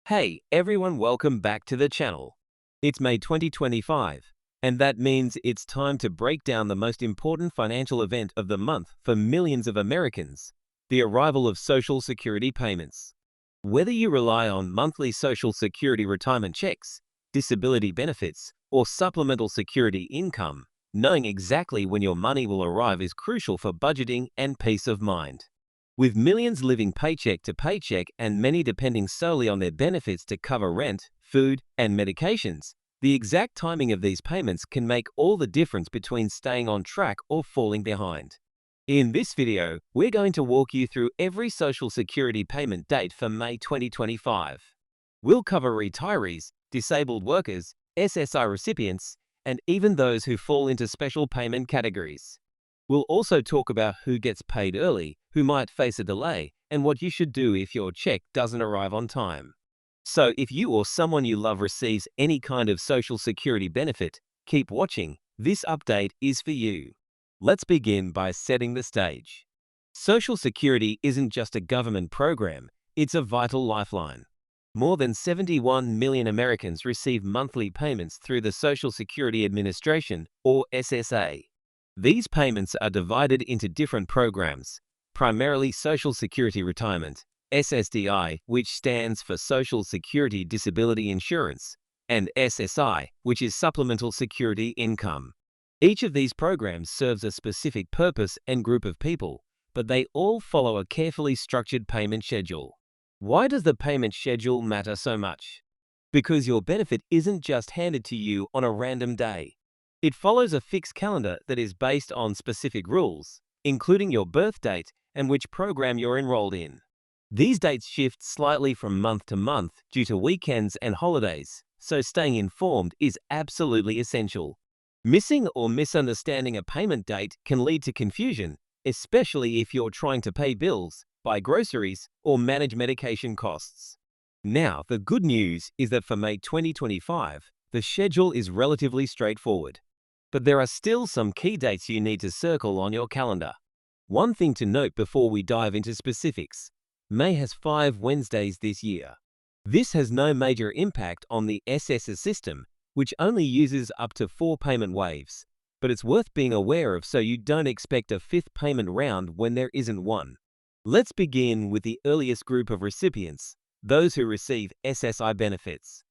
Hey everyone, welcome back to the channel. It's May 2025, and that means it's time to break down the most important financial event of the month for millions of Americans, the arrival of Social Security payments. Whether you rely on monthly Social Security retirement checks, disability benefits, or supplemental security income, knowing exactly when your money will arrive is crucial for budgeting and peace of mind. With millions living paycheck to paycheck and many depending solely on their benefits to cover rent, food, and medications, the exact timing of these payments can make all the difference between staying on track or falling behind. In this video, we're going to walk you through every Social Security payment date for May 2025. We'll cover retirees, disabled workers, SSI recipients, and even those who fall into special payment categories. We'll also talk about who gets paid early, who might face a delay, and what you should do if your check doesn't arrive on time. So if you or someone you love receives any kind of Social Security benefit, keep watching. This update is for you. Let's begin by setting the stage. Social Security isn't just a government program, it's a vital lifeline. More than 71 million Americans receive monthly payments through the Social Security Administration, or SSA. These payments are divided into different programs, primarily Social Security Retirement, SSDI, which stands for Social Security Disability Insurance, and SSI, which is Supplemental Security Income. Each of these programs serves a specific purpose and group of people, but they all follow a carefully structured payment schedule. Why does the payment schedule matter so much? Because your benefit isn't just handed to you on a random day. It follows a fixed calendar that is based on specific rules, including your birth date and which program you're enrolled in. These dates shift slightly from month to month due to weekends and holidays, so staying informed is absolutely essential. Missing or misunderstanding a payment date can lead to confusion, especially if you're trying to pay bills, buy groceries, or manage medication costs. Now, the good news is that for May 2025, the schedule is relatively straightforward. But there are still some key dates you need to circle on your calendar. One thing to note before we dive into specifics: May has 5 Wednesdays this year. This has no major impact on the SSI system, which only uses up to 4 payment waves, but it's worth being aware of so you don't expect a 5th payment round when there isn't one. Let's begin with the earliest group of recipients, those who receive SSI benefits.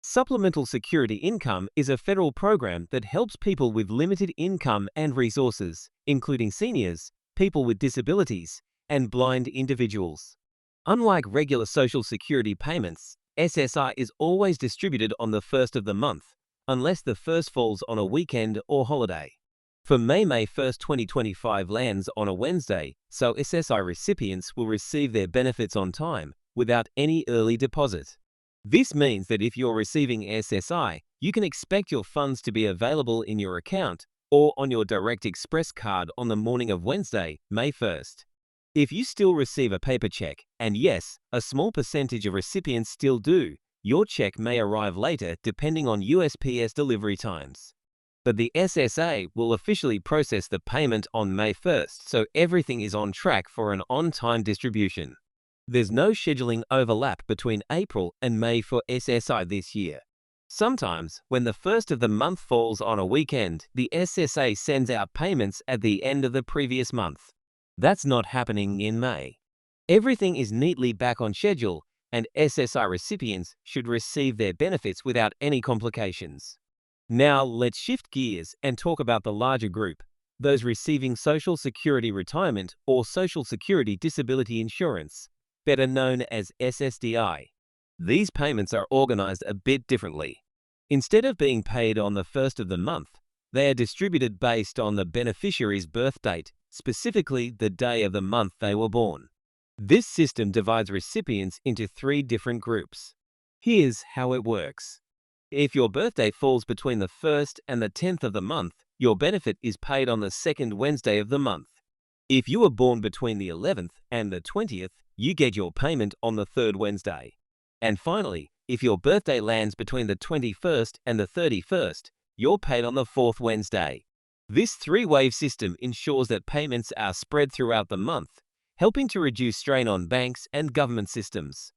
Supplemental Security Income is a federal program that helps people with limited income and resources, including seniors, people with disabilities, and blind individuals. Unlike regular Social Security payments, SSI is always distributed on the first of the month, unless the first falls on a weekend or holiday. For May 1st, 2025 lands on a Wednesday, so SSI recipients will receive their benefits on time, without any early deposit. This means that if you're receiving SSI, you can expect your funds to be available in your account or on your Direct Express card on the morning of Wednesday, May 1st. If you still receive a paper check, and yes, a small percentage of recipients still do, your check may arrive later depending on USPS delivery times. But the SSA will officially process the payment on May 1st, so everything is on track for an on-time distribution. There's no scheduling overlap between April and May for SSI this year. Sometimes, when the first of the month falls on a weekend, the SSA sends out payments at the end of the previous month. That's not happening in May. Everything is neatly back on schedule, and SSI recipients should receive their benefits without any complications. Now, let's shift gears and talk about the larger group, those receiving Social Security Retirement or Social Security Disability Insurance, better known as SSDI. These payments are organized a bit differently. Instead of being paid on the first of the month, they are distributed based on the beneficiary's birth date, specifically the day of the month they were born. This system divides recipients into 3 different groups. Here's how it works. If your birthday falls between the 1st and the 10th of the month, your benefit is paid on the 2nd Wednesday of the month. If you were born between the 11th and the 20th, you get your payment on the 3rd Wednesday. And finally, if your birthday lands between the 21st and the 31st, you're paid on the 4th Wednesday. This 3-wave system ensures that payments are spread throughout the month, helping to reduce strain on banks and government systems.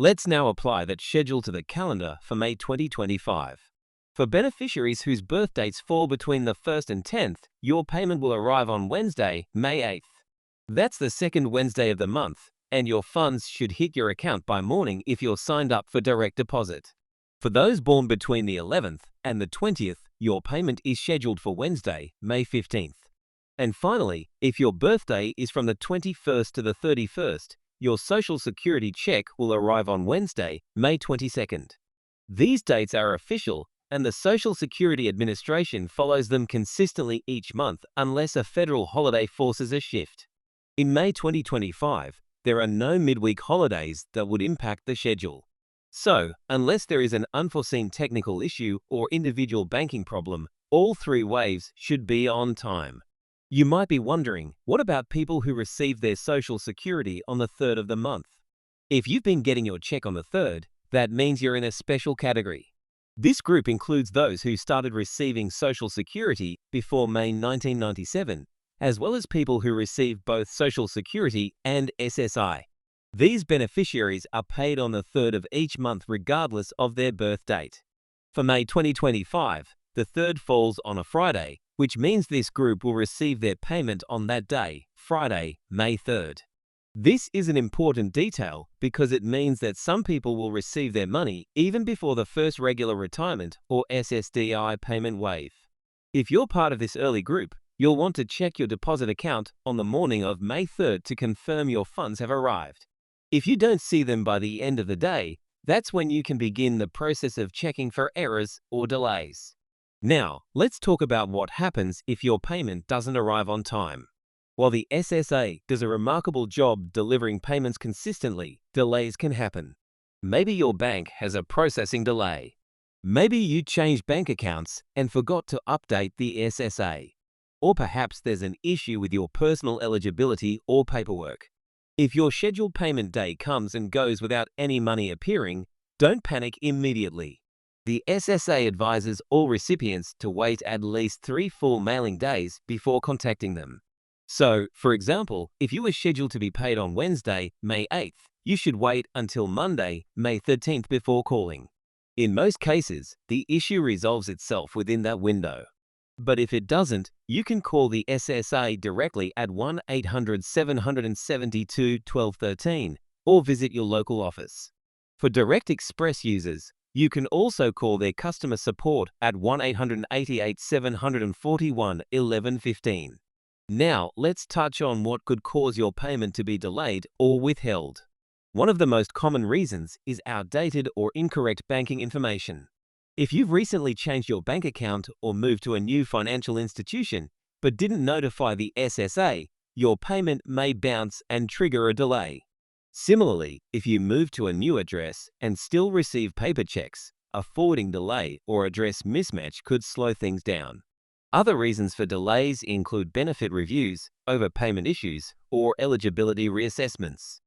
Let's now apply that schedule to the calendar for May 2025. For beneficiaries whose birth dates fall between the 1st and 10th, your payment will arrive on Wednesday, May 8th. That's the second Wednesday of the month, and your funds should hit your account by morning if you're signed up for direct deposit. For those born between the 11th and the 20th, your payment is scheduled for Wednesday, May 15th. And finally, if your birthday is from the 21st to the 31st, your Social Security check will arrive on Wednesday, May 22nd. These dates are official, and the Social Security Administration follows them consistently each month unless a federal holiday forces a shift. In May 2025, there are no midweek holidays that would impact the schedule. So, unless there is an unforeseen technical issue or individual banking problem, all three waves should be on time. You might be wondering, what about people who receive their Social Security on the 3rd of the month? If you've been getting your check on the 3rd, that means you're in a special category. This group includes those who started receiving Social Security before May 1997, as well as people who receive both Social Security and SSI. These beneficiaries are paid on the 3rd of each month regardless of their birth date. For May 2025, the 3rd falls on a Friday, which means this group will receive their payment on that day, Friday, May 3rd. This is an important detail because it means that some people will receive their money even before the first regular retirement or SSDI payment wave. If you're part of this early group, you'll want to check your deposit account on the morning of May 3rd to confirm your funds have arrived. If you don't see them by the end of the day, that's when you can begin the process of checking for errors or delays. Now, let's talk about what happens if your payment doesn't arrive on time. While the SSA does a remarkable job delivering payments consistently, delays can happen. Maybe your bank has a processing delay. Maybe you changed bank accounts and forgot to update the SSA. Or perhaps there's an issue with your personal eligibility or paperwork. If your scheduled payment day comes and goes without any money appearing, don't panic immediately. The SSA advises all recipients to wait at least 3 full mailing days before contacting them. So, for example, if you were scheduled to be paid on Wednesday, May 8th, you should wait until Monday, May 13th before calling. In most cases, the issue resolves itself within that window. But if it doesn't, you can call the SSA directly at 1-800-772-1213 or visit your local office. For Direct Express users, you can also call their customer support at 1-888-741-1115. Now, let's touch on what could cause your payment to be delayed or withheld. One of the most common reasons is outdated or incorrect banking information. If you've recently changed your bank account or moved to a new financial institution but didn't notify the SSA, your payment may bounce and trigger a delay. Similarly, if you move to a new address and still receive paper checks, a forwarding delay or address mismatch could slow things down. Other reasons for delays include benefit reviews, overpayment issues, or eligibility reassessments.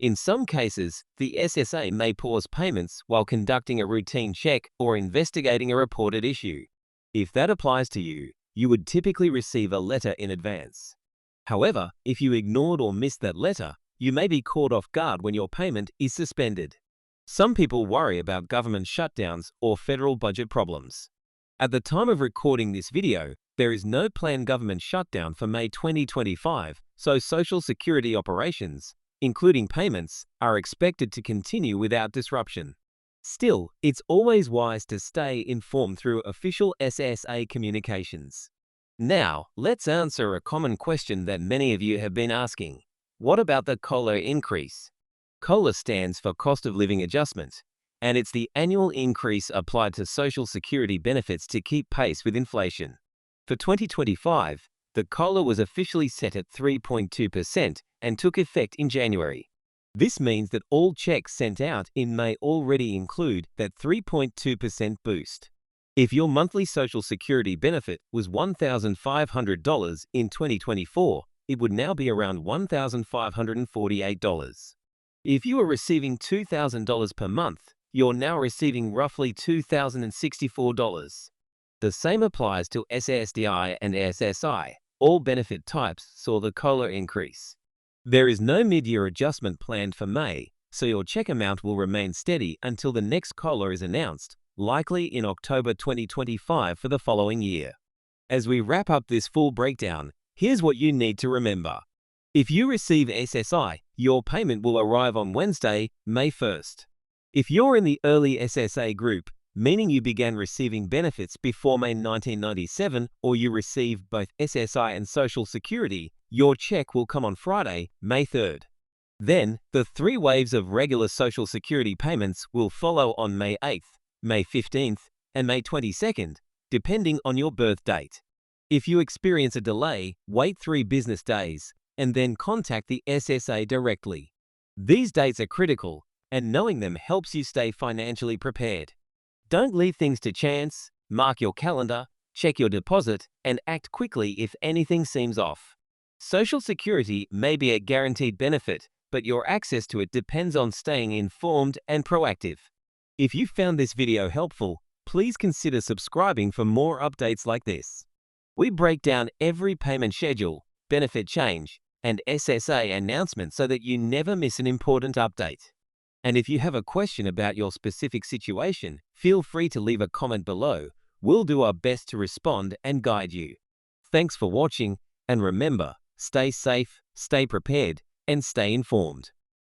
In some cases, the SSA may pause payments while conducting a routine check or investigating a reported issue. If that applies to you, you would typically receive a letter in advance. However, if you ignored or missed that letter, you may be caught off guard when your payment is suspended. Some people worry about government shutdowns or federal budget problems. At the time of recording this video, there is no planned government shutdown for May 2025, so Social Security operations, including payments, are expected to continue without disruption. Still, it's always wise to stay informed through official SSA communications. Now, let's answer a common question that many of you have been asking. What about the COLA increase? COLA stands for Cost of Living Adjustment, and it's the annual increase applied to Social Security benefits to keep pace with inflation. For 2025, the COLA was officially set at 3.2% and took effect in January. This means that all checks sent out in May already include that 3.2% boost. If your monthly Social Security benefit was $1,500 in 2024, it would now be around $1,548. If you are receiving $2,000 per month, you're now receiving roughly $2,064. The same applies to SSDI and SSI. All benefit types saw the COLA increase. There is no mid-year adjustment planned for May, so your check amount will remain steady until the next COLA is announced, likely in October 2025 for the following year. As we wrap up this full breakdown, here's what you need to remember. If you receive SSI, your payment will arrive on Wednesday, May 1st. If you're in the early SSA group, meaning you began receiving benefits before May 1997, or you received both SSI and Social Security, your check will come on Friday, May 3rd. Then, the 3 waves of regular Social Security payments will follow on May 8th, May 15th, and May 22nd, depending on your birth date. If you experience a delay, wait 3 business days, and then contact the SSA directly. These dates are critical, and knowing them helps you stay financially prepared. Don't leave things to chance, mark your calendar, check your deposit, and act quickly if anything seems off. Social Security may be a guaranteed benefit, but your access to it depends on staying informed and proactive. If you found this video helpful, please consider subscribing for more updates like this. We break down every payment schedule, benefit change, and SSA announcement so that you never miss an important update. And if you have a question about your specific situation, feel free to leave a comment below. We'll do our best to respond and guide you. Thanks for watching, and remember, stay safe, stay prepared, and stay informed.